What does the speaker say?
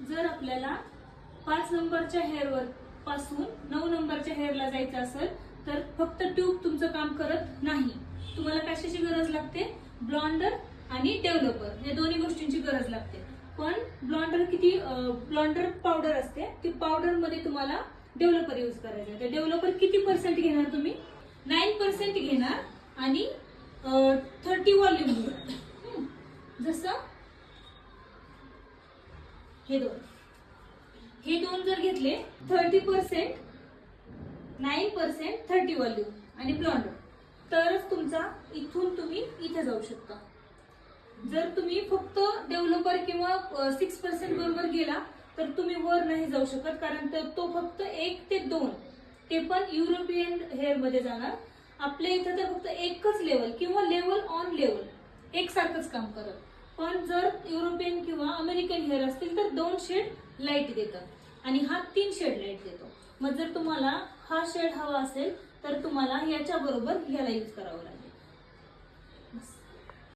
जर आपल्याला 5 नंबरच्या हेअरवर पासून 9 नंबरच्या हेअरला जायचं असेल तर फक्त ट्यूब तुमचं काम करत नाही. तुम्हाला कशाची गरज लागते? ब्लॉन्डर आणि डेव्हलपर या दोन्ही गोष्टींची गरज लागते. पण ब्लॉन्डर ब्लॉन्डर पावडर असते, ती पावडर मध्ये तुम्हाला डेव्हलपर यूज करायचं आहे. डेव्हलपर किती % घेणार तुम्ही? 9% घेणार आणि 30 व्हॉल्यूम घेणार. जसं हे दोन जर घेतले 30%, 9%, 30 व्हॉल्यूम आणि ब्लॉन्डर, तरच तुमचा इथून तुम्ही इथे जाऊ शकता. जर तुम्ही फक्त डेव्हलपर किंवा 6% बरोबर गेला तर तुम्ही वर नाही जाऊ शकत, कारण तो फक्त 1 ते 2 ते पण युरोपियन हेअर मध्ये जाणार. आपल्या इथं तर फक्त एकच लेवल किंवा लेवल ऑन लेवल एकसारखंच काम करत. पण जर युरोपियन किंवा अमेरिकन हेअर असतील तर 2 शेड लाईट देतात आणि हा 3 शेड लाईट देतो. मग जर तुम्हाला हा शेड हवा असेल तर तुम्हाला याच्या बरोबर याला यूज करावं लागेल.